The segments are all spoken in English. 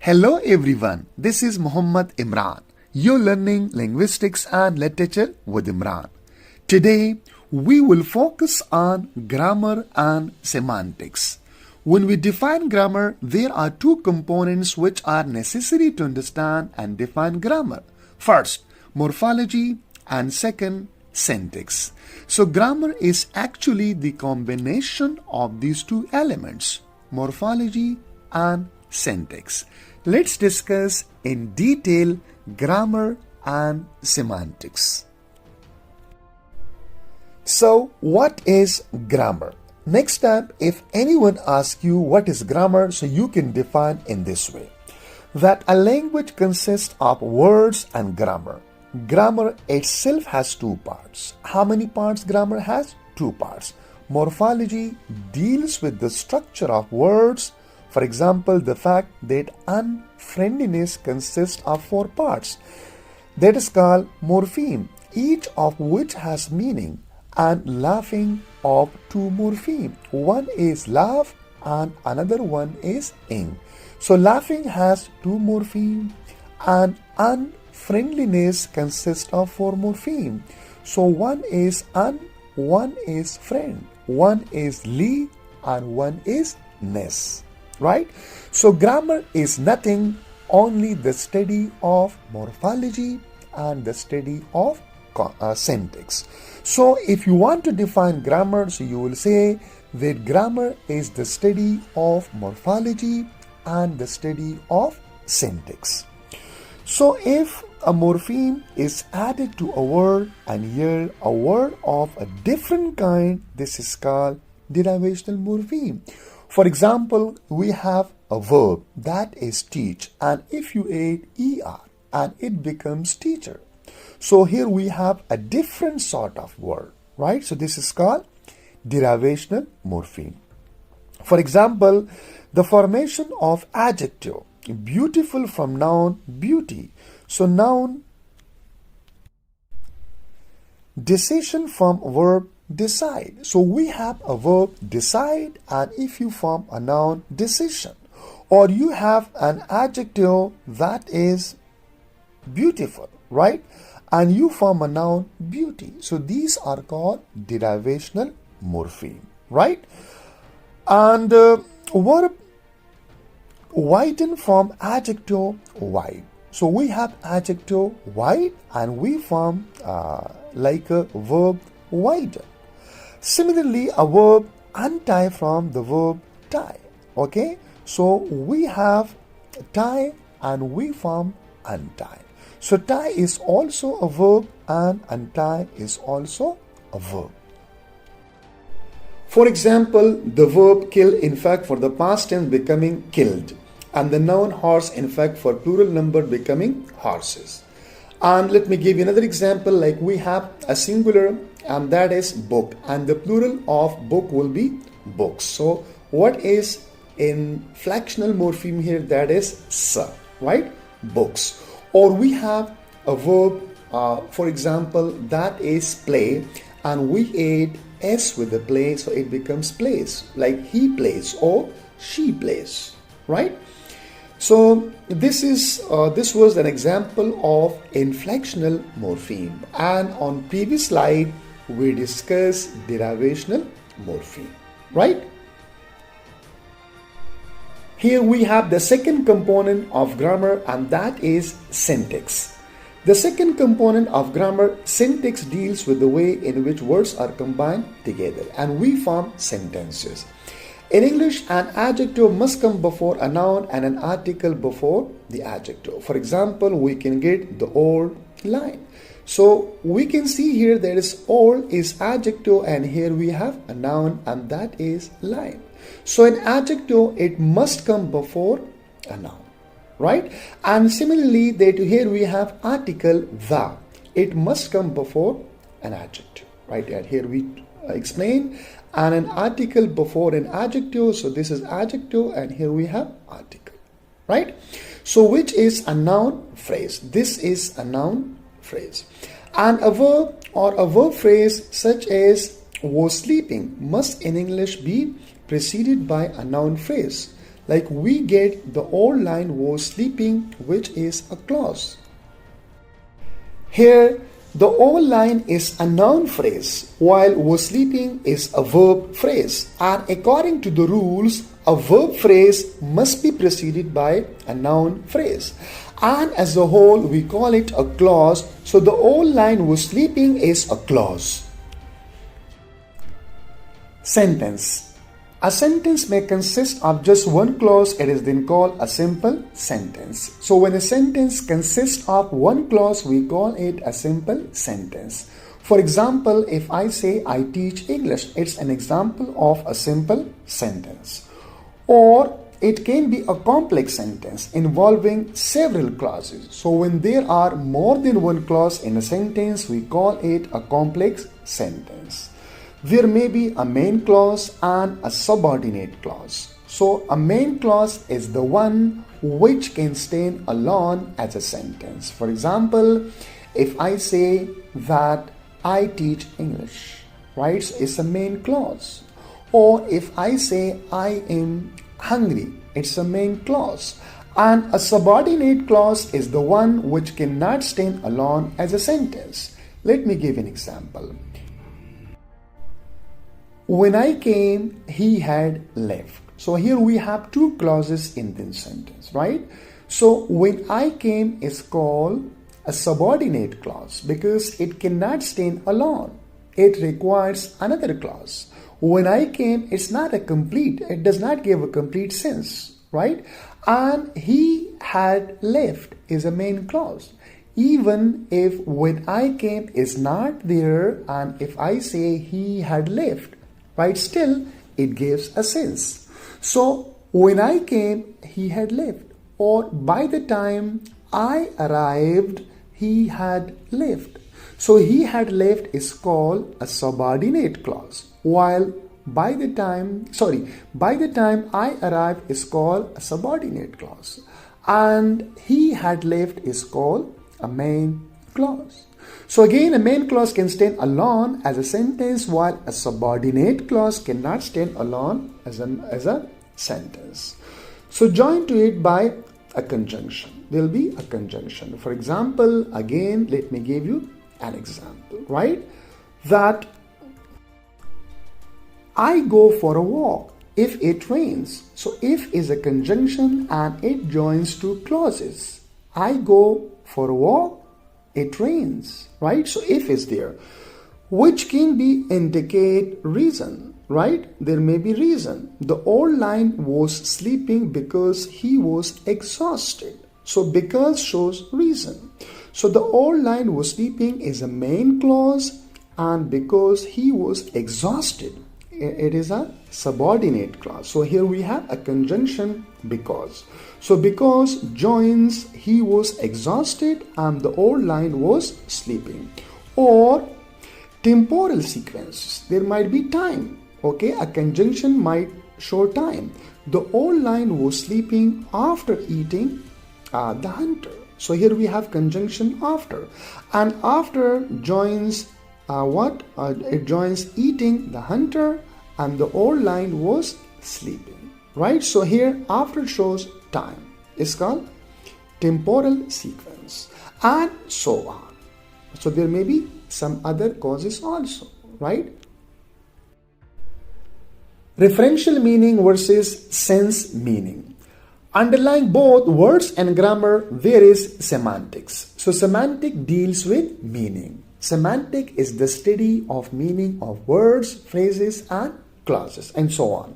Hello everyone, this is Muhammad Imran. You're learning linguistics and literature with Imran. Today, we will focus on grammar and semantics. When we define grammar, there are two components which are necessary to understand and define grammar. First, morphology, and second, syntax. So grammar is actually the combination of these two elements, morphology and syntax. Let's discuss in detail grammar and semantics. So, what is grammar? Next time, if anyone asks you what is grammar, so you can define in this way. That a language consists of words and grammar. Grammar itself has two parts. How many parts grammar has? Two parts. Morphology deals with the structure of words. For example, the fact that unfriendliness consists of four parts. That is called morpheme, each of which has meaning, and laughing of two morpheme. One is laugh and another one is ing. So laughing has two morpheme and unfriendliness consists of four morpheme. So one is one is friend, one is li, and one is ness. Right? So grammar is nothing, only the study of morphology and the study of syntax. So if you want to define grammar, so you will say that grammar is the study of morphology and the study of syntax. So if a morpheme is added to a word and here a word of a different kind, this is called derivational morpheme. For example, we have a verb that is teach, and if you add er and it becomes teacher. So here we have a different sort of word, right? So this is called derivational morpheme. For example, the formation of adjective, beautiful from noun beauty. So noun, decision from verb decide. So we have a verb decide, and if you form a noun decision, or you have an adjective that is beautiful, right? And you form a noun beauty. So these are called derivational morpheme, right? And verb widen from adjective wide. So we have adjective wide and we form like a verb widen. Similarly, a verb untie from the verb tie. Okay, so we have tie and we form untie. So tie is also a verb and untie is also a verb. For example, the verb kill, in fact, for the past tense becoming killed, and the noun horse, in fact, for plural number becoming horses. And let me give you another example, like we have a singular and that is book, and the plural of book will be books. So what is inflectional morpheme here? That is sa, right? Books. Or we have a verb, for example, that is play, and we add s with the play, so it becomes plays, like he plays or she plays, right? So this was an example of inflectional morpheme, and on previous slide we discussed derivational morpheme, right? Here we have the second component of grammar, and that is syntax. The second component of grammar, syntax, deals with the way in which words are combined together and we form sentences. In English, an adjective must come before a noun and an article before the adjective. For example, we can get the old line. So we can see here there is old is adjective, and here we have a noun and that is line. So an adjective, it must come before a noun, right? And similarly, that here we have article the, it must come before an adjective, right? And here we explain, and an article before an adjective. So this is adjective, and here we have article, right? So which is a noun phrase? This is a noun phrase. And a verb or a verb phrase such as was sleeping must in English be preceded by a noun phrase. Like we get the old line was sleeping, which is a clause. Here, the old line is a noun phrase, while was sleeping is a verb phrase. And according to the rules, a verb phrase must be preceded by a noun phrase. And as a whole, we call it a clause. So the old line was sleeping is a clause. Sentence. A sentence may consist of just one clause. It is then called a simple sentence. So when a sentence consists of one clause, we call it a simple sentence. For example, if I say I teach English, it's an example of a simple sentence. Or it can be a complex sentence involving several clauses. So when there are more than one clause in a sentence, we call it a complex sentence. There may be a main clause and a subordinate clause. So a main clause is the one which can stand alone as a sentence. For example, if I say that I teach English, right? So it's a main clause. Or if I say I am hungry, it's a main clause. And a subordinate clause is the one which cannot stand alone as a sentence. Let me give an example. When I came, he had left. So here we have two clauses in this sentence, right? So when I came is called a subordinate clause because it cannot stand alone. It requires another clause. When I came, it's not a complete, it does not give a complete sense, right? And he had left is a main clause. Even if when I came is not there and if I say he had left, right, still it gives a sense. So when I came, he had left, or by the time I arrived, he had left. So he had left is called a subordinate clause, while by the time I arrived is called a subordinate clause, and he had left is called a main clause. So again, a main clause can stand alone as a sentence, while a subordinate clause cannot stand alone as a sentence. So join to it by a conjunction. There will be a conjunction. For example, again, let me give you an example, right? That I go for a walk if it rains. So if is a conjunction and it joins two clauses. I go for a walk, it rains, right? So if is there, which can be indicate reason, right? There may be reason. The old line was sleeping because he was exhausted. So because shows reason. So the old line was sleeping is a main clause, and because he was exhausted, it is a subordinate clause. So here we have a conjunction because. So because joins he was exhausted and the old line was sleeping. Or temporal sequences. There might be time. Okay, a conjunction might show time. The old line was sleeping after eating the hunter. So here we have conjunction after. And after joins it joins eating the hunter, and the old line was sleeping, right? So here after shows time. It's called temporal sequence, and so on. So there may be some other causes also, right? Referential meaning versus sense meaning. Underlying both words and grammar, there is semantics. So semantic deals with meaning. Semantic is the study of meaning of words, phrases, and clauses, and so on.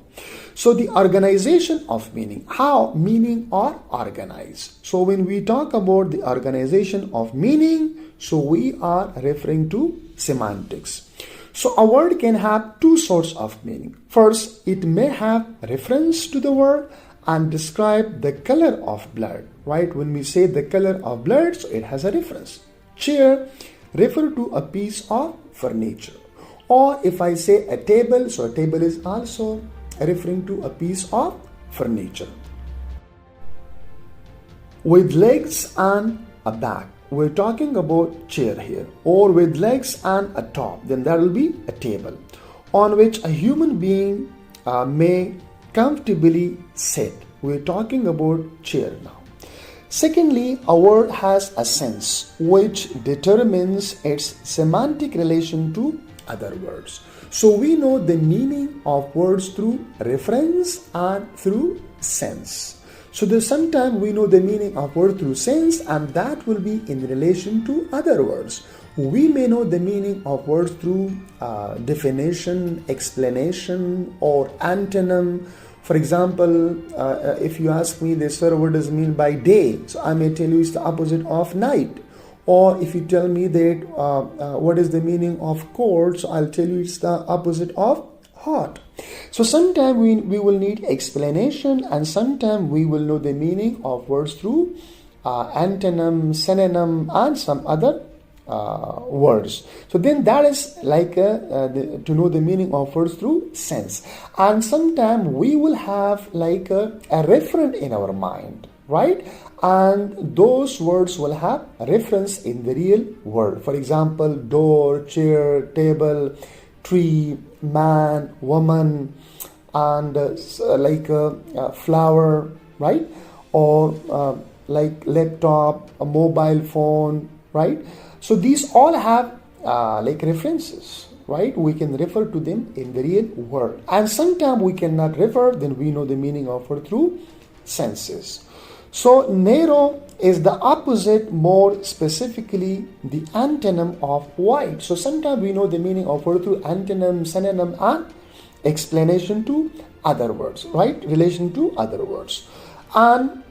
So the organization of meaning, how meaning are organized. So when we talk about the organization of meaning, so we are referring to semantics. So a word can have two sorts of meaning. First, it may have reference to the word and describe the color of blood, right? When we say the color of blood, so it has a reference. Chair refer to a piece of furniture. Or if I say a table, so a table is also referring to a piece of furniture. With legs and a back, we're talking about chair here. Or with legs and a top, then that will be a table on which a human being may comfortably sit, We're talking about chair now. Secondly, a word has a sense which determines its semantic relation to other words. So we know the meaning of words through reference and through sense. So there's sometimes we know the meaning of word through sense, and that will be in relation to other words. We may know the meaning of words through definition, explanation, or antonym. For example, if you ask me this, sir, what does it mean by day? So I may tell you it's the opposite of night. Or if you tell me that what is the meaning of cold, so I'll tell you it's the opposite of hot. So sometimes we will need explanation, and sometimes we will know the meaning of words through antonym, synonym, and some other words. So then that is like to know the meaning of words through sense. And sometimes we will have like a referent in our mind, right? And those words will have reference in the real world. For example, door, chair, table, tree, man, woman, and like a flower, right? Or like laptop, a mobile phone, right? So these all have like references, right? We can refer to them in the real world. And sometimes we cannot refer, then we know the meaning of it through senses. So narrow is the opposite, more specifically the antonym of wide. So sometimes we know the meaning of word through antonym, synonym, and explanation to other words, right? Relation to other words. And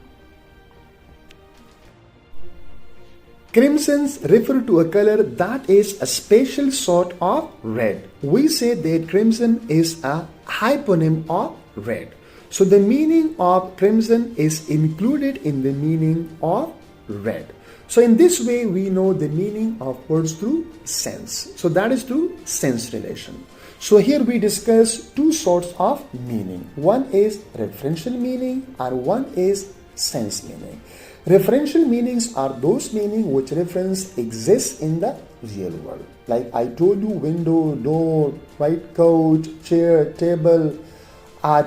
crimsons refer to a color that is a special sort of red. We say that crimson is a hyponym of red. So the meaning of crimson is included in the meaning of red. So in this way, we know the meaning of words through sense. So that is through sense relation. So here we discuss two sorts of meaning. One is referential meaning and one is sense meaning. Referential meanings are those meanings which reference exists in the real world. Like I told you, window, door, right, couch, chair, table,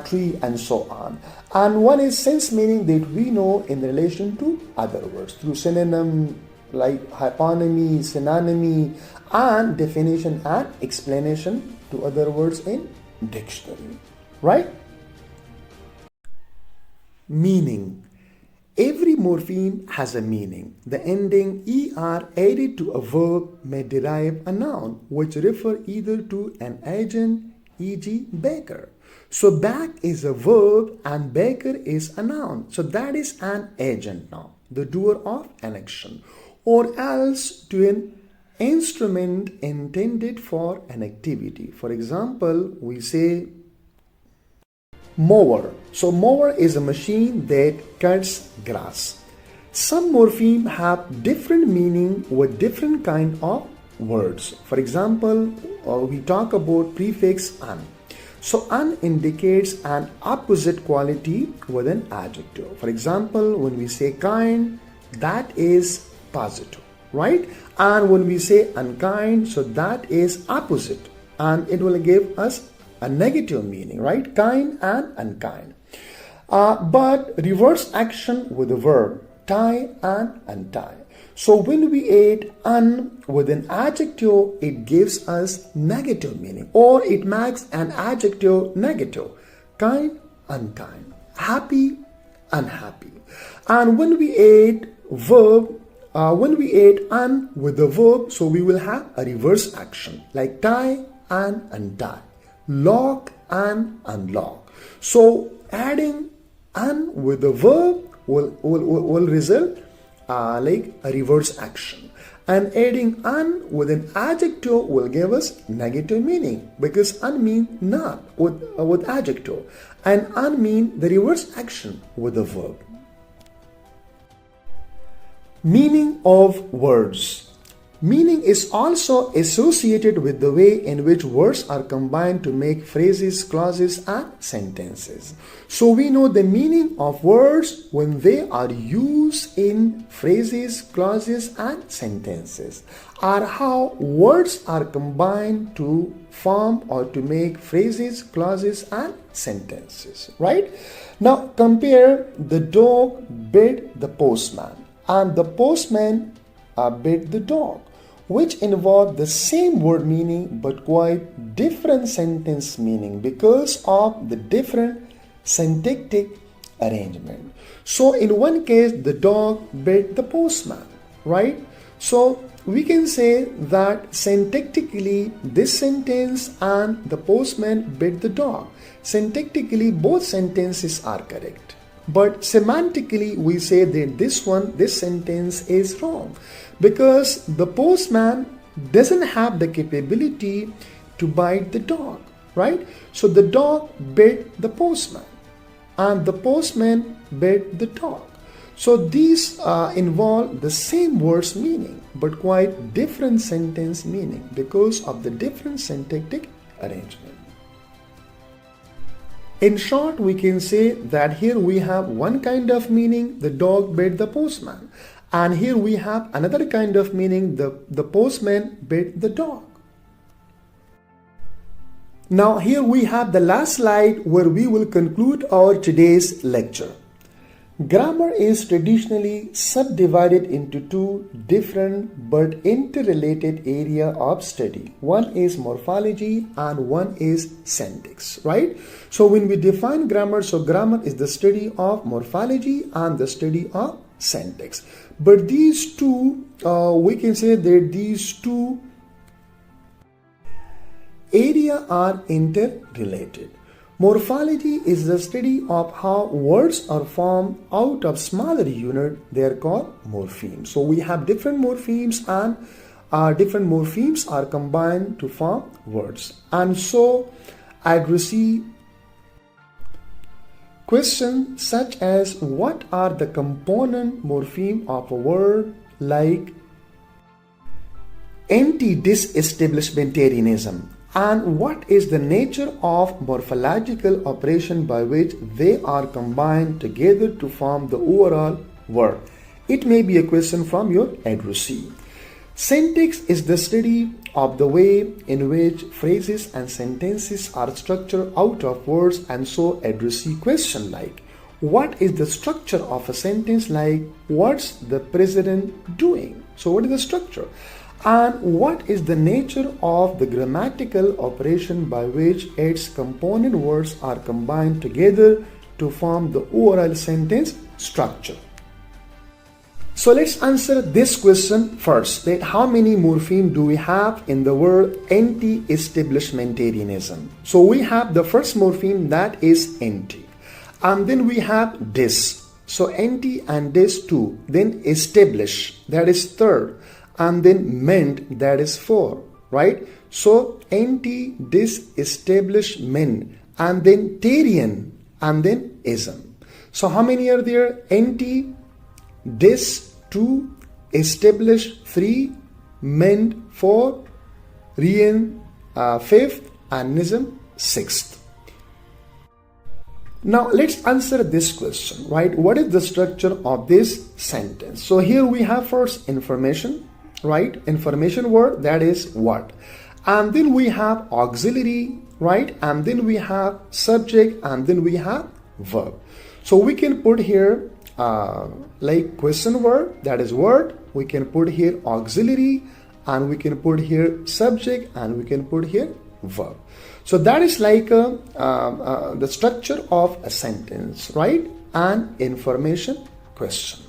tree, and so on. And one is sense meaning that we know in relation to other words through synonym, like hyponymy, synonymy, and definition and explanation to other words in dictionary, right? Meaning. Every morpheme has a meaning. The ending er added to a verb may derive a noun which refer either to an agent, e.g. baker. So back is a verb and baker is a noun. So that is an agent now, the doer of an action, or else to an instrument intended for an activity. For example, we say mower. So mower is a machine that cuts grass. Some morphemes have different meaning with different kind of words. For example, we talk about prefix an. So an indicates an opposite quality with an adjective. For example, when we say kind, that is positive, right? And when we say unkind, so that is opposite, and it will give us a negative meaning, right? Kind and unkind. But reverse action with the verb tie and untie. So when we add un with an adjective, it gives us negative meaning, or it makes an adjective negative. Kind, unkind. Happy, unhappy. And when we add verb, when we add un with the verb, so we will have a reverse action like tie and untie, lock and unlock. So adding un with the verb will result like a reverse action, and adding un with an adjective will give us negative meaning, because un means not with adjective, and un means the reverse action with the verb. Meaning of words. Meaning is also associated with the way in which words are combined to make phrases, clauses, and sentences. So we know the meaning of words when they are used in phrases, clauses, and sentences, are how words are combined to form or to make phrases, clauses, and sentences, right? Now compare the dog bit the postman and the postman bit the dog, which involve the same word meaning but quite different sentence meaning because of the different syntactic arrangement. So in one case, the dog bit the postman, right? So we can say that syntactically this sentence and the postman bit the dog. Syntactically both sentences are correct. But semantically we say that this sentence is wrong because the postman doesn't have the capability to bite the dog, right? So the dog bit the postman and the postman bit the dog. So these involve the same words meaning but quite different sentence meaning because of the different syntactic arrangement. In short, we can say that here we have one kind of meaning, the dog bit the postman, and here we have another kind of meaning, the postman bit the dog. Now here we have the last slide where we will conclude our today's lecture. Grammar is traditionally subdivided into two different but interrelated areas of study. One is morphology and one is semantics, right? So when we define grammar, so grammar is the study of morphology and the study of semantics. But these two, we can say that these two areas are interrelated. Morphology is the study of how words are formed out of smaller units. They are called morphemes. So we have different morphemes and different morphemes are combined to form words. And so addressee questions such as what are the component morpheme of a word, like anti-disestablishmentarianism, and what is the nature of morphological operation by which they are combined together to form the overall word. It may be a question from your addressee. Syntax is the study of the way in which phrases and sentences are structured out of words, and so addressee question like what is the structure of a sentence, like what's the president doing? So what is the structure? And what is the nature of the grammatical operation by which its component words are combined together to form the overall sentence structure? So let's answer this question first, that how many morphemes do we have in the word anti-establishmentarianism? So we have the first morpheme, that is anti, and then we have dis, so anti and dis two, then establish, that is third, and then ment, that is four, right? So anti-disestablishment, and then tarian, and then ism. So how many are there? Anti, dis 2, establish 3, ment 4, rian 5th, and ism 6th. Now let's answer this question, right? What is the structure of this sentence? So here we have first information, right? Information word, that is what, and then we have auxiliary, right? And then we have subject, and then we have verb. So we can put here like question word, that is word, we can put here auxiliary, and we can put here subject, and we can put here verb. So that is like the structure of a sentence, right? And information question.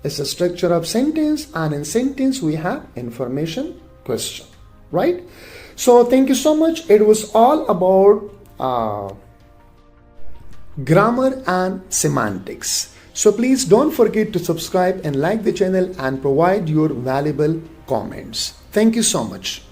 It's the structure of sentence, and in sentence we have information question, right? So thank you so much. It was all about grammar and semantics. So please don't forget to subscribe and like the channel and provide your valuable comments. Thank you so much.